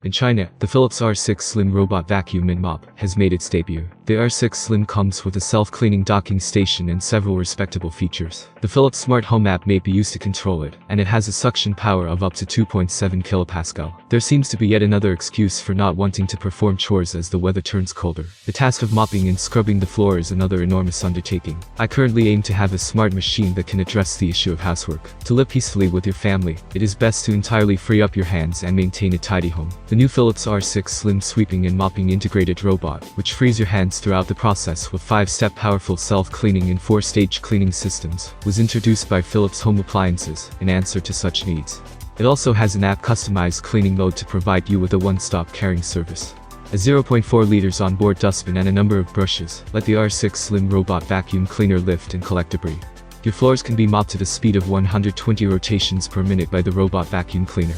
In China, the Philips R6 Slim Robot Vacuum and Mop has made its debut. The R6 Slim comes with a self-cleaning docking station and several respectable features. The Philips Smart Home app may be used to control it, and it has a suction power of up to 2.7 kPa. There seems to be yet another excuse for not wanting to perform chores as the weather turns colder. The task of mopping and scrubbing the floor is another enormous undertaking. I currently aim to have a smart machine that can address the issue of housework. To live peacefully with your family, it is best to entirely free up your hands and maintain a tidy home. The new Philips R6 Slim Sweeping and Mopping Integrated Robot, which frees your hands throughout the process with 5-step powerful self-cleaning and 4-stage cleaning systems, was introduced by Philips Home Appliances in answer to such needs. It also has an app-customized cleaning mode to provide you with a one-stop caring service. A 0.4 liters onboard dustbin and a number of brushes let the R6 Slim Robot Vacuum Cleaner lift and collect debris. Your floors can be mopped at a speed of 120 rotations per minute by the robot vacuum cleaner.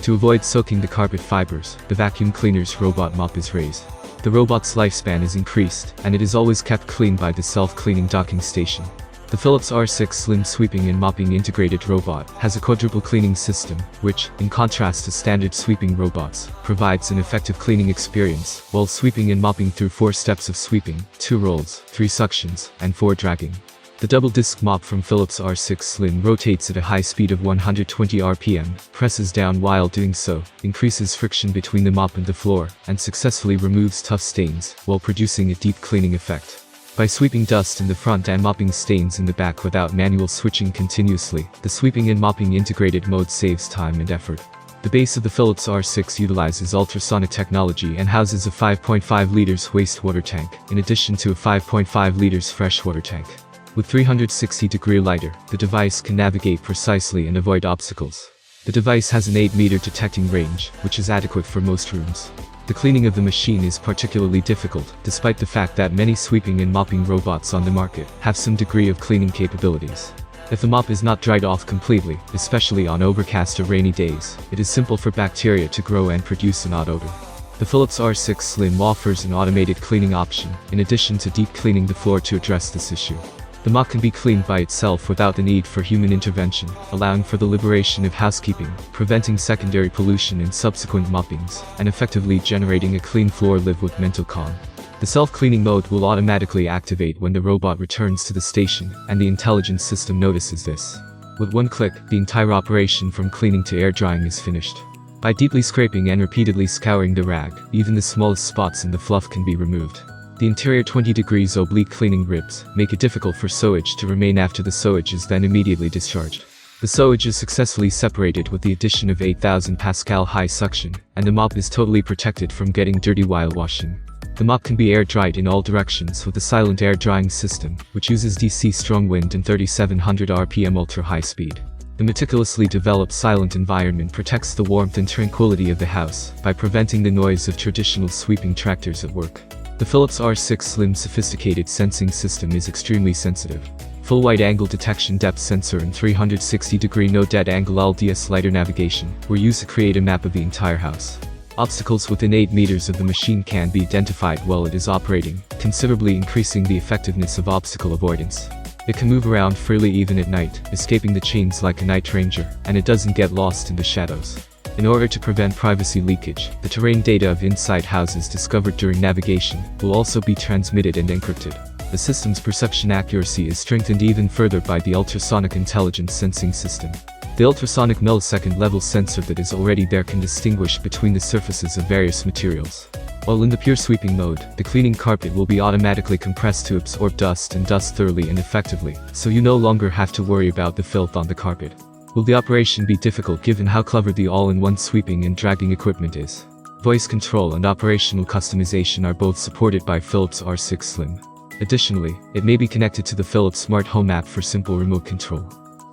To avoid soaking the carpet fibers, the vacuum cleaner's robot mop is raised. The robot's lifespan is increased, and it is always kept clean by the self-cleaning docking station. The Philips R6 Slim Sweeping and Mopping Integrated Robot has a quadruple cleaning system, which, in contrast to standard sweeping robots, provides an effective cleaning experience, while sweeping and mopping through 4 steps of sweeping, 2 rolls, 3 suctions, and 4 dragging. The double-disc mop from Philips R6 Slim rotates at a high speed of 120 RPM, presses down while doing so, increases friction between the mop and the floor, and successfully removes tough stains, while producing a deep cleaning effect. By sweeping dust in the front and mopping stains in the back without manual switching continuously, the sweeping and mopping integrated mode saves time and effort. The base of the Philips R6 utilizes ultrasonic technology and houses a 5.5 liters wastewater tank, in addition to a 5.5 liters freshwater tank. With 360-degree LiDAR, the device can navigate precisely and avoid obstacles. The device has an 8-meter detecting range, which is adequate for most rooms. The cleaning of the machine is particularly difficult, despite the fact that many sweeping and mopping robots on the market have some degree of cleaning capabilities. If the mop is not dried off completely, especially on overcast or rainy days, it is simple for bacteria to grow and produce an odd odor. The Philips R6 Slim offers an automated cleaning option, in addition to deep cleaning the floor to address this issue. The mop can be cleaned by itself without the need for human intervention, allowing for the liberation of housekeeping, preventing secondary pollution in subsequent moppings, and effectively generating a clean floor live with mental calm. The self-cleaning mode will automatically activate when the robot returns to the station, and the intelligent system notices this. With one click, the entire operation from cleaning to air drying is finished. By deeply scraping and repeatedly scouring the rag, even the smallest spots in the fluff can be removed. The interior 20 degrees oblique cleaning ribs make it difficult for sewage to remain after the sewage is then immediately discharged. The sewage is successfully separated with the addition of 8,000 Pascal high suction, and the mop is totally protected from getting dirty while washing. The mop can be air dried in all directions with a silent air drying system, which uses DC strong wind and 3700 RPM ultra high speed. The meticulously developed silent environment protects the warmth and tranquility of the house by preventing the noise of traditional sweeping tractors at work. The Philips R6 Slim sophisticated sensing system is extremely sensitive. Full wide-angle detection depth sensor and 360-degree no-dead angle LDS LiDAR navigation were used to create a map of the entire house. Obstacles within 8 meters of the machine can be identified while it is operating, considerably increasing the effectiveness of obstacle avoidance. It can move around freely even at night, escaping the chains like a night ranger, and it doesn't get lost in the shadows. In order to prevent privacy leakage, the terrain data of inside houses discovered during navigation will also be transmitted and encrypted. The system's perception accuracy is strengthened even further by the ultrasonic intelligent sensing system. The ultrasonic millisecond level sensor that is already there can distinguish between the surfaces of various materials. While in the pure sweeping mode, the cleaning carpet will be automatically compressed to absorb dust and dust thoroughly and effectively, so you no longer have to worry about the filth on the carpet. Will the operation be difficult given how clever the all-in-one sweeping and dragging equipment is? Voice control and operational customization are both supported by Philips R6 Slim. Additionally, it may be connected to the Philips Smart Home app for simple remote control.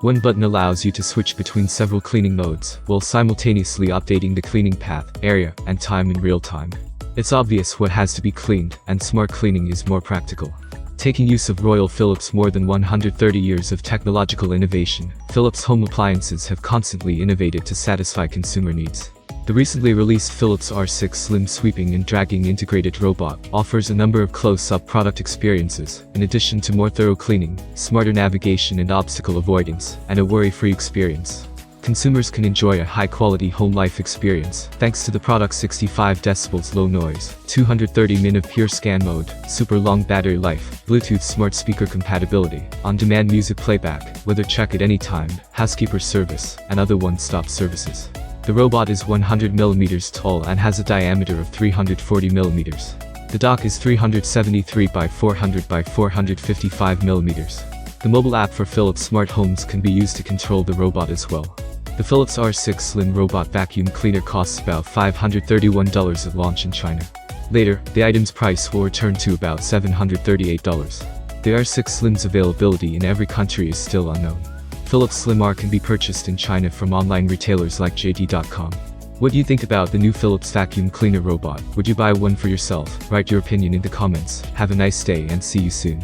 One button allows you to switch between several cleaning modes, while simultaneously updating the cleaning path, area, and time in real time. It's obvious what has to be cleaned, and smart cleaning is more practical. Taking use of Royal Philips' more than 130 years of technological innovation, Philips home appliances have constantly innovated to satisfy consumer needs. The recently released Philips R6 Slim Sweeping and Dragging Integrated Robot offers a number of close-up product experiences, in addition to more thorough cleaning, smarter navigation and obstacle avoidance, and a worry-free experience. Consumers can enjoy a high-quality home life experience thanks to the product's 65 decibels low noise, 230 min of pure scan mode, super long battery life, Bluetooth smart speaker compatibility, on-demand music playback, weather check at any time, housekeeper service, and other one-stop services. The robot is 100 mm tall and has a diameter of 340 mm. The dock is 373 by 400 by 455 mm. The mobile app for Philips smart homes can be used to control the robot as well. The Philips R6 Slim Robot Vacuum Cleaner costs about $531 at launch in China. Later, the item's price will return to about $738. The R6 Slim's availability in every country is still unknown. Philips Slim R can be purchased in China from online retailers like JD.com. What do you think about the new Philips vacuum cleaner robot? Would you buy one for yourself? Write your opinion in the comments. Have a nice day and see you soon.